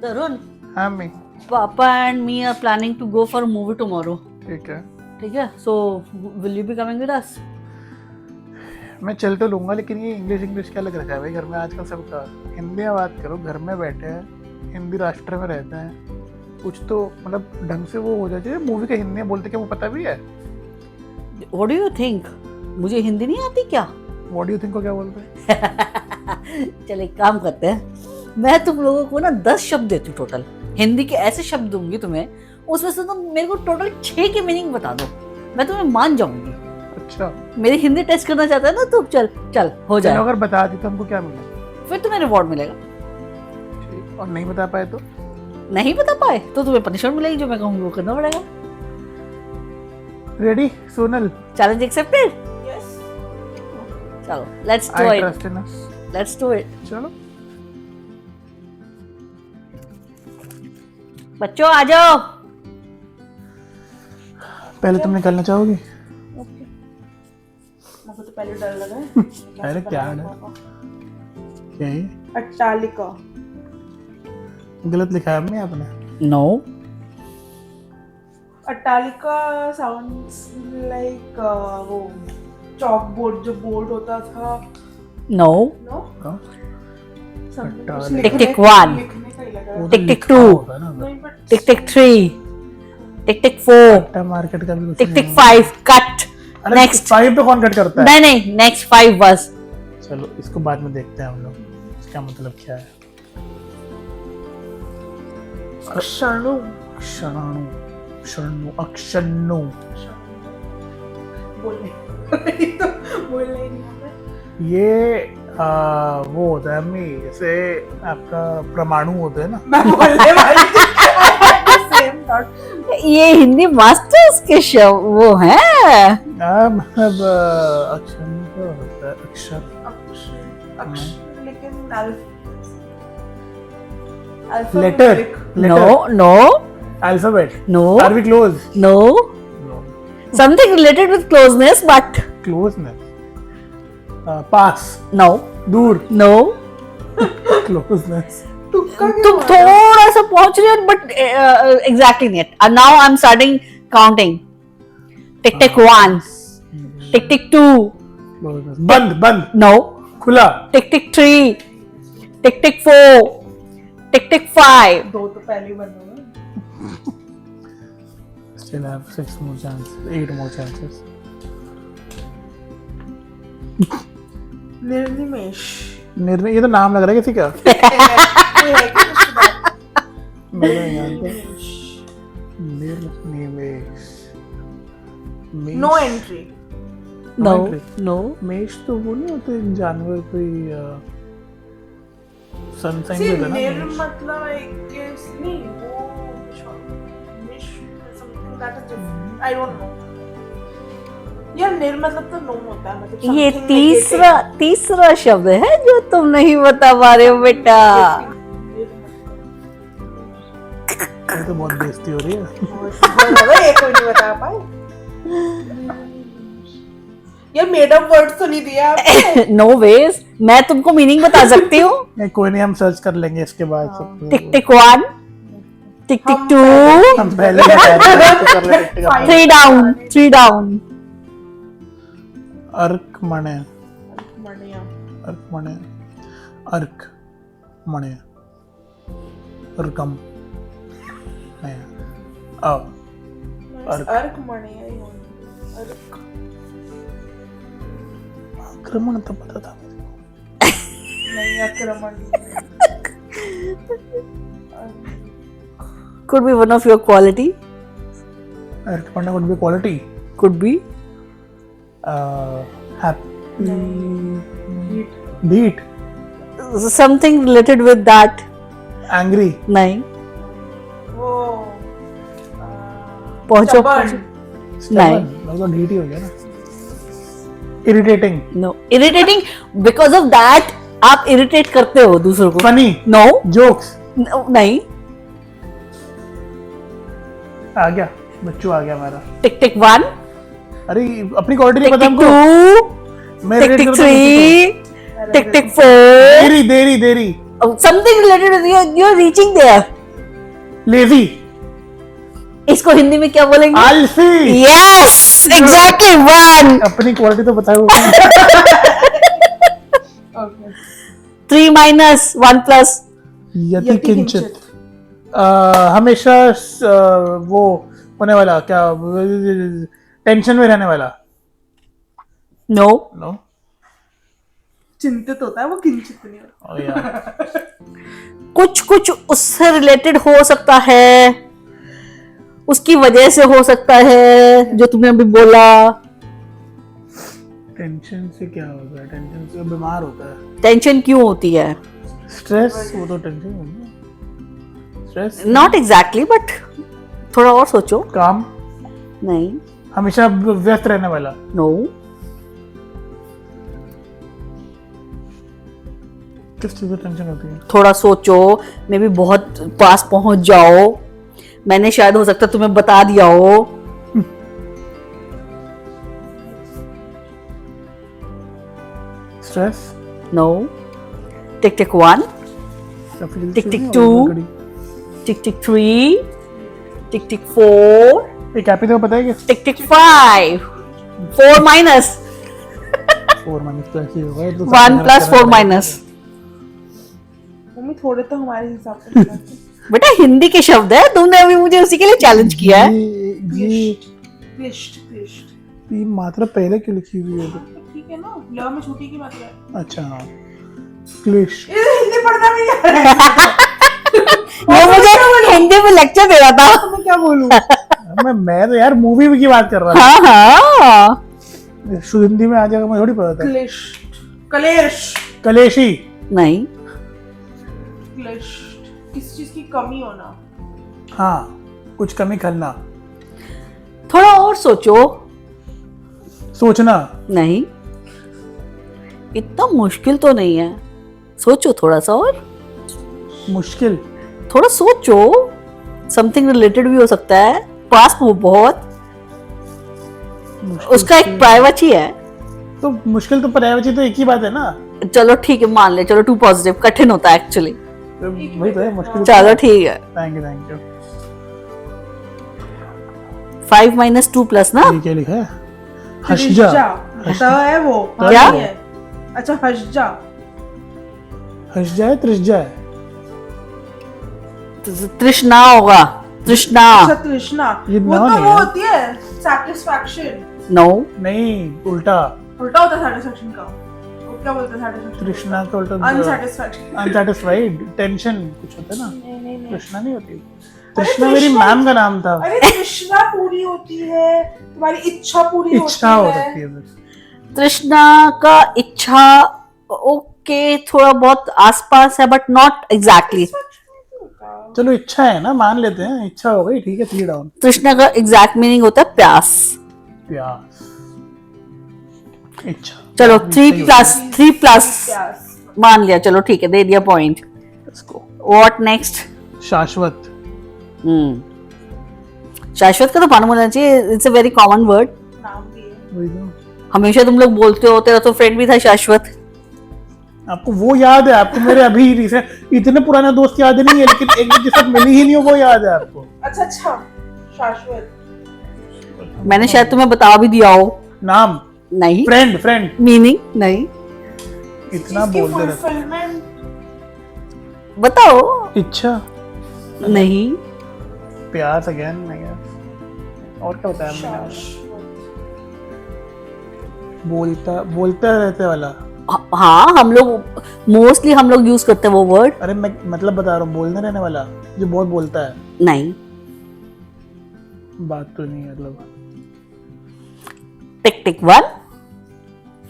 तरुण, हाँ मैं पापा and me are planning to go for movie tomorrow. ठीक है. ठीक है, so will you be coming with us? मैं चल तो लूंगा, लेकिन ये इंग्लिश क्या लग रखा है भाई घर में आजकल सबका. हिंदी में बात करो, घर में बैठे हैं, हिंदी राष्ट्र में रहते हैं, कुछ तो मतलब ढंग से वो हो जाए. मूवी का हिंदी में बोलते क्या वो पता भी है? What do you think? मुझे हिंदी नहीं आती क्या? व्हाट डू यू थिंक को क्या बोलते हैं? चल एक काम करते हैं, मैं तुम लोगों को ना 10 शब्द देती हूँ टोटल. हिंदी के ऐसे शब्द दूंगी तुम्हें, उसमें से तुम मेरे को टोटल 6 के मीनिंग बता दो, मैं तुम्हें मान जाऊंगी. अच्छा, मेरी हिंदी टेस्ट करना चाहता है ना तू? चल चल हो जाए. अगर बता दी तो हमको क्या मिलेगा? फिर तुम्हें रिवॉर्ड मिलेगा. ठीक, और नहीं बता पाए तो? नहीं बता पाए तो तुम्हें पनिशमेंट मिलेगी, जो मैं कहूँगी वो करना पड़ेगा. Ready Sonal? Challenge accepted. Yes. चलो let's do I it. Trust in us. Let's do it. चलो. बच्चों आ जाओ. पहले तुम निकलना चाहोगी? मुझे तो पहले डर लगा है. अरे क्या डर? क्या है? अट्टालिका. गलत लिखा है हमने आपने. नो. अट्टालिका साउंड्स लाइक वो चॉक बोर्ड जो बोर्ड होता था. नो. नो. हाँ? टिक टिक 1. लिखने का ही लगा. वो तो टिक टिक लिखा 2. होता है ना. नहीं but tick tick 3. Tick tick 4. Atta market का भी कुछ टिक टिक नहीं 5. कट. है. अरे नेक्स्ट. 5 पे कौन कट करता है? नहीं नहीं, नेक्स्ट 5 बस. चलो इसको बाद में देखते हैं हम लोग, इसका मतलब क्या है. क्षणु. क्षणाणु. क्षणु. अक्षणु. बोलने तो बोलना ही नहीं आता. ये वो होता है अम्मी, जैसे आपका परमाणु होता है ना. मैं बोलने वाली थी. Same thought. ये हिंदी मास्टर्स के शब्द वो हैं. मतलब अक्षर क्या होता है? अक्षर. अक्षर लेकिन letter. No no alphabet. No are we close? No. No. Something related with closeness but closeness. पास. नो. दूर. नो. क्लोजनेस. तुक्का तुम थोड़ा सा पहुंच रहे हो बट एग्जैक्टली नहीं. Now I am starting counting. Tick tick 1. Tick tick 2. बंद. बंद. नो. खुला. टिक टिक 3. टिक टिक 4. टिक टिक 5. दो तो पहले ही बंद हो गए. Still have 6 more chances. 8 more chances. निर्निमेश. निर्णय, ये तो नाम लग रहा है किसी का. कोई है क्या उसके बाद? मेरे यहाँ पे निर्निमेश. No entry. No entry. No. मेष तो वो नहीं होते जानवर, कोई सनसाइन See, भी होता है निर ना. मेष. मतलब I guess नहीं वो मिश something that is different. I don't know. यार निर मतलब तो नो होता है, मतलब ये something तीसरा शब्द है जो तुम नहीं बता पा रहे हो बेटा. ये तो बहुत बेइज्जती हो रही है. ये कोई नहीं बता पाए. यार मेड अप वर्ड्स तो नहीं दिया आपने. नो वेज, मैं तुमको मीनिंग बता सकती हूँ. नहीं, कोई नहीं, हम सर्च कर लेंगे इसके बाद. सब टिक टिक 1. Tick tick 2. हम पहले ही बता रहे थे, तो कर ले टिक टिक. 3 डाउन. 3 डाउन. अर्क मणे. मणिया. अर्क मणे. अर्क मणे. अर्कम. नहीं. अर्क मणिया ही होना. अर्क. आक्रमण तो पता था. नहीं आक्रमण. Could be one of your quality. अर्क मणे would be quality. Could be. Happy. Beat. Something related with that. Angry. नहीं. वो पहुंचो stubborn. पहुंचो. नहीं. मतलब ढीठ ही हो गया ना. Irritating. No. Irritating because of that. आप irritate करते हो दूसरों को. Funny. No. Jokes. No, नहीं. आ गया बच्चू, आ गया हमारा. टिक टिक 1. अरे अपनी क्वालिटी नहीं टिक पता टिक हमको. 2. मैं टिक rate टिक करता हूँ किसी 3. टिक टिक 4. देरी देरी देरी. Something related with you're reaching there. Lazy, इसको हिंदी में क्या बोलेंगे? आलसी। Yes exactly one. अपनी क्वालिटी तो बताओ। Okay. 3 minus 1 plus यति यति किंचित, किंचित। हमेशा वो होने वाला, क्या टेंशन में रहने वाला। नो। नो, चिंतित होता है वो, किंचित नहीं होता। ओ यार, कुछ कुछ उससे रिलेटेड हो सकता है, उसकी वजह से हो सकता है जो तुमने अभी बोला। टेंशन से क्या होता है? टेंशन से बीमार होता है। टेंशन क्यों होती है? स्ट्रेस, वो तो टेंशन होती है। स्ट्रेस, नॉट एग्जैक्टली बट थोड़ा और सोचो। काम, नहीं। हमेशा व्यस्त रहने वाला। नो। किस चीज की टेंशन होती है? थोड़ा सोचो, मे बी बहुत पास पहुंच जाओ। मैंने शायद हो सकता है तुम्हें बता दिया हो। Stress, no. टिक टिक 1, टिक टिक 2, टिक टिक 3, टिक टिक 4, एक हैप्पी तो पता है क्या? टिक टिक 5, 4 माइनस 4 माइनस तो ऐसे ही होगा, ये तो 1 प्लस 4 माइनस। मम्मी थोड़े तो हमारे हिसाब से मिलाते हैं। बेटा हिंदी के शब्द है, तुमने अभी मुझे उसी के लिए चैलेंज किया है। ये क्लिष्ट क्लिष्ट। ये मात्रा पहले क्यों लिखी हुई है? तो ठीक है ना, ल में छोटी की मात्रा है। अच्छा हाँ, क्लिश। ये हिंदी पढ़ना भी नहीं आ रहा है। ये मुझे हिंदी में लेक्चर दे रहा था। तो मैं क्या बोलूं? मैं तो यार मूवी की बात कर रहा हाँ हाँ। था। शुद्ध हिंदी में आ जाएगा, मुझे थोड़ी पता था। क्लिष्ट, कलेश, कलेशी, नहीं। क्लिष्ट, किसी चीज की कमी होना। हाँ, कुछ कमी करना, थोड़ा और सोचो। सोचना, नहीं, इतना मुश्किल तो नहीं है, सोचो थोड़ा सा और। मुश्किल, थोड़ा सोचो, समथिंग रिलेटेड भी हो सकता है, पास में बहुत। मुश्किल उसका एक प्राइवेसी है। तो मुश्किल तो पर्यायवाची तो एक ही बात है ना। चलो ठीक है, मान ले, चलो 2 पॉजिटिव। कठिन होता है एक्चुअली। तो वही तो है मुश्किल। चलो ठीक है। थैंक यू 5 माइनस 2 प्लस ना। ये क्या लिखा है? हशजा, हशजा है वो। हाँ, क्या? नहीं है। अच्छा हशजा। हशजा है, त्रिशजा है। तृष्णा होगा, तृष्णा। अच्छा तृष्णा, ये वो ना तो नहीं वो है। होती है सैटिस्फैक्शन। नो। नहीं, उल्टा। उल्टा होता है सैटिस्फैक्शन का। वो क्या बोलते हैं सैटिस्फैक्शन? तृष्णा का उल्टा अनसैटिस्फैक्शन। अनसेटिस्फाइड, टेंशन कुछ होता है ना। नहीं नहीं नहीं। तृष्णा नहीं होती। तृष्णा मेरी मैम का नाम था। अरे तृष्णा पूरी होती है, तुम्हारी इच्छा पूरी होती है। इच्छा हो सकती है बस। तृष्णा का इच्छा, ओके, थोड़ा बहुत आसपास है बट नॉट एग्जैक्टली। चलो इच्छा है ना, मान लेते हैं इच्छा हो गई, ठीक है, 3 डाउन। तृष्णा का एग्जैक्ट मीनिंग होता है प्यास। प्यास, इच्छा। चलो 3 प्लस प्यास। मान लिया, चलो ठीक है, दे दिया पॉइंट। इसको व्हाट नेक्स्ट? शाश्वत, शाश्वत का तो मालूम होना चाहिए, it's a very common word. नाम भी है। वही तो। हमेशा तुम लोग बोलते हो, तेरा तो फ्रेंड भी था शाश्वत। आपको वो याद है? आपको मेरे अभी रिसेंट इतने पुराने दोस्त याद नहीं है, लेकिन एक जिसके साथ मिली ही नहीं हो वो याद है आपको। अच्छा शाश्वत। मैंने शायद तुम्हें बता भी दिया हो। नाम, नहीं। फ्रेंड, मीनिंग नहीं। इतना बोलते रहते। फुलफिलमेंट। बताओ। इच्छा नहीं। प्यास अगेन नहीं है। और क्या बताया मैंने? बोलता रहते वाला। हाँ, हम लोग मोस्टली हम लोग यूज करते हैं वो वर्ड। अरे मैं मतलब बता रहा हूँ, बोलने रहने वाला जो बहुत बोलता है। नहीं। बात तो नहीं है मतलब। टिक टिक 1,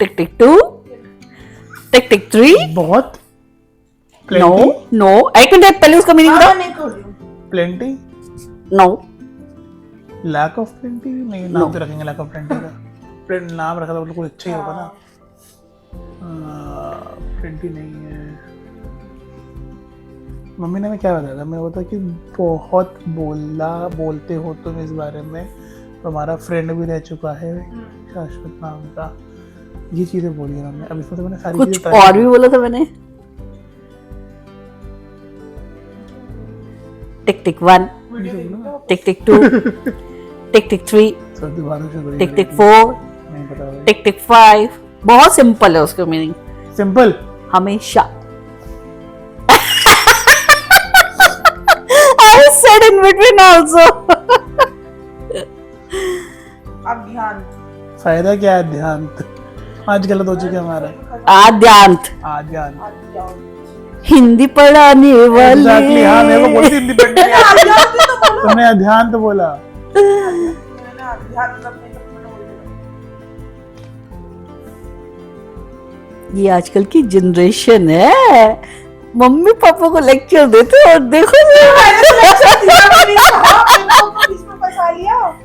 टिक टिक 2, टिक टिक 3। बहुत। No no, I can take, पहले उसका मीनिंग बताओ। नहीं खोली। Plenty, no. Lack of plenty नहीं, नाम तो रखेंगे लैक ऑफ प्लेंटी का। प्लेंट नाम रखा तो मतलब कुछ अच्छा ही होगा ना। प्लेंटी नहीं है। मम्मी ने मैं क्या बताया था? मैं बोला कि बहुत बोलते हो तुम इस बारे में, तुम्हारा फ्रेंड भी रह चुका है शाश्वत नाम का। ये चीजें बोली है हमने। अब इसमें तो मैंने सारी कुछ चीजें और भी बोला था मैंने। टिक टिक 1, वीडियो देखते हो? टिक टिक 2, टिक टिक 3, सर दोबारा से करिए। टिक टिक 4, नहीं पता भाई। टिक टिक 5। बहुत सिंपल है उसका मीनिंग, सिंपल। हमेशा। I said in between also. अब ध्यान। फायदा क्या है ध्यान? आज गलत हो चुके हमारा। आद्यांत, आद्यान। हिंदी पढ़ाने वाले। एग्जैक्टली, हाँ मेरे को बोलती हिंदी पढ़ने नहीं आती। ध्यान तो बोलो। तुमने अध्यान तो बोला। मैंने ध्यान मतलब नहीं तो मैंने बोल दिया। ये आजकल की जनरेशन है, मम्मी पापा को लेक्चर देते हो और देखो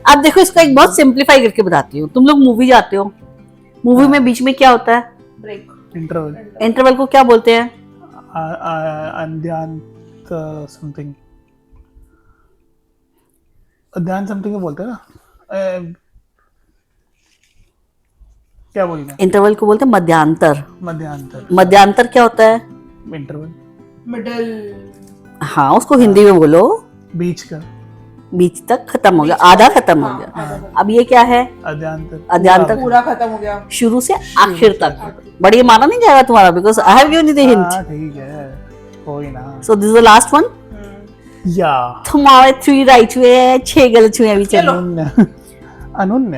अब देखो इसको एक बहुत सिंप्लीफाई करके बताती हूँ। तुम लोग मूवी जाते हो, मूवी में बीच में क्या होता है? ब्रेक। इंटरवल। इंटरवल को क्या बोलते हैं? अध्यान समथिंग, अध्यान समथिंग बोलते हैं ना। क्या बोलते हैं? इंटरवल को बोलते हैं मध्यांतर। मध्यांतर। मध्यांतर क्या होता है? इंटरवल। मिडल। हाँ, उसको हिंदी में बोलो। बीच का। बीच तक खत्म हो गया, आधा खत्म हो गया। अब ये क्या है? अध्यांतर। अध्यांतर पूरा खत्म हो गया। शुरू से आखिर तक। बढ़िया माना नहीं जाएगा तुम्हारा, because I have given you the hint. हाँ ठीक है, कोई ना। So this is the last one. या तुम्हारे 3 राइट हुए, 6 गलत हुए अभी। चलो अनन्य। अनन्य।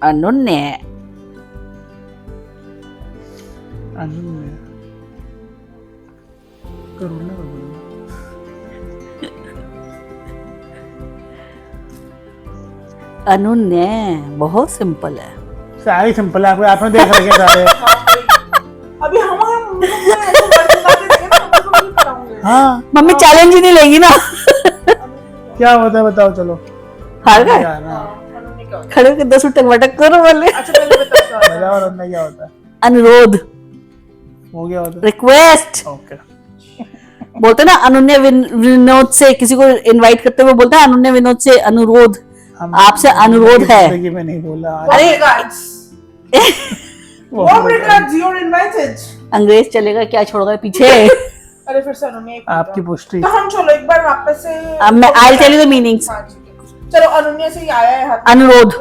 अनन्य। अनन्य। करुणा बोलो। अनन्य बहुत सिंपल है। सारी सिंपल है, आपने देख रखे सारे। अभी हम ऐसे वर्ड बताते थे ना, हम तो नहीं पढ़ाऊंगे। हाँ मम्मी चैलेंज ही नहीं लेगी ना। क्या होता है बताओ, चलो। हार गए? यार, हाँ। अनुने क्या होता खड़े होकर 10 उठक वटक करो वाले। है? अच्छा पहले बताओ क्या होता है? बताओ अनन्य क्या होता है? अनुरोध, वो क्या होता है? Request okay. बोलते हैं ना। अनन्य विनोद से किसी को इनवाइट करते हुए बोलते हैं अनन्य विनोद से अनुरोध, आपसे अनुरोध है। जिंदगी में नहीं बोला। Warm regards. Warm regards, you're invited. अंग्रेज चलेगा क्या, छोड़ गए पीछे। अरे फिर से अनुने एक आपकी पुष्टि। तो हम चलो एक बार वापस से। अब मैं I'll tell you the meanings. हाँ, ठीक है। चलो अनुन्या से ही आया है हाथ में। अनुरोध।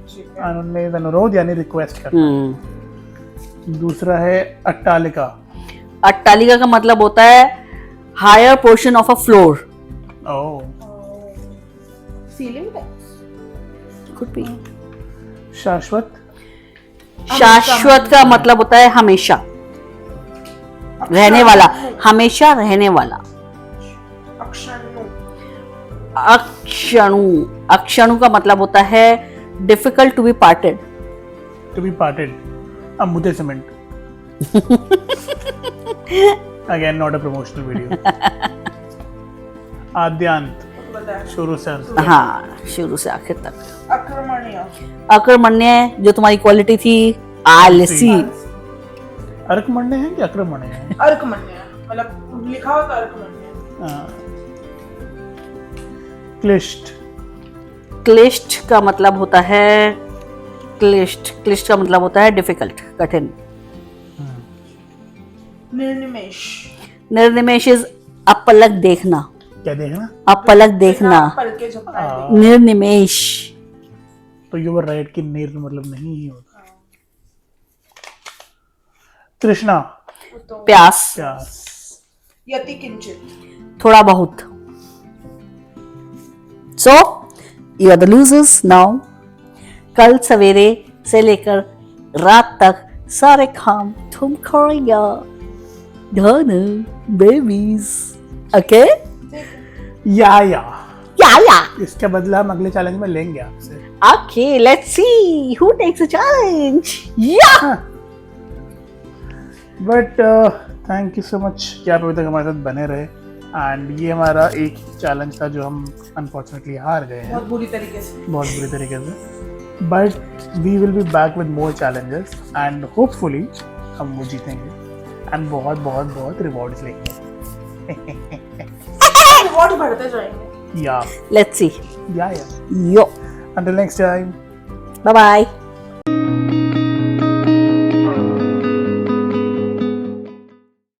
ठीक है। अनन्य अनुरोध यानी रिक्वेस्ट करना। दूसरा है अट्टालिका। अट्टालिका का मतलब होता है higher portion of a floor. Oh. Ceiling पे? Could be. शाश्वत। शाश्वत का मतलब होता है हमेशा रहने वाला, हमेशा रहने वाला। अक्षणु। अक्षणु, अक्षणु का मतलब होता है difficult to be parted. To be parted. अब मुझे cement. Again not a promotional video. आद्यांत। बताया। शुरू से अंत तक। हाँ, शुरू से आखिर तक। अक्रमणीय। अकर्मण्य जो तुम्हारी क्वालिटी थी, आलसी। अर्कमण्य है कि अक्रमण्य है? अर्कमण्य मतलब लिखा होता है अर्कमण्य। हाँ। क्लिष्ट। क्लिष्ट का मतलब होता है क्लिष्ट, क्लिष्ट का मतलब होता है डिफिकल्ट, कठिन। निर्निमेष। निर्निमेष इज अपलक देखना, क्या देखना? अपलक देखना। पल के झपकाए हाँ। देखना। निर्निमेष। तो यू वर राइट कि निर मतलब नहीं ही होता। तृष्णा। तो प्यास, प्यास। यति किंचित। थोड़ा बहुत। So you are the losers now. कल सवेरे से लेकर रात तक सारे काम तुम करेगा। धन बेबीज। ओके या या इसका बदला हम अगले चैलेंज में लेंगे आपसे। Okay let's see who takes the challenge. या but thank you so much कि आप अभी तक हमारे साथ बने रहे। एंड ये हमारा एक चैलेंज था जो हम अनफॉर्चुनेटली हार गए हैं बहुत बुरी तरीके से। बहुत बुरी तरीके से। But we will be back with more challenges and hopefully हम वो जीतेंगे एंड बहुत बहुत बहुत रिवॉर्ड्स लेंगे। रिवॉर्ड बढ़ते जाएंगे। या let's see. Yeah yo until next time। Bye bye.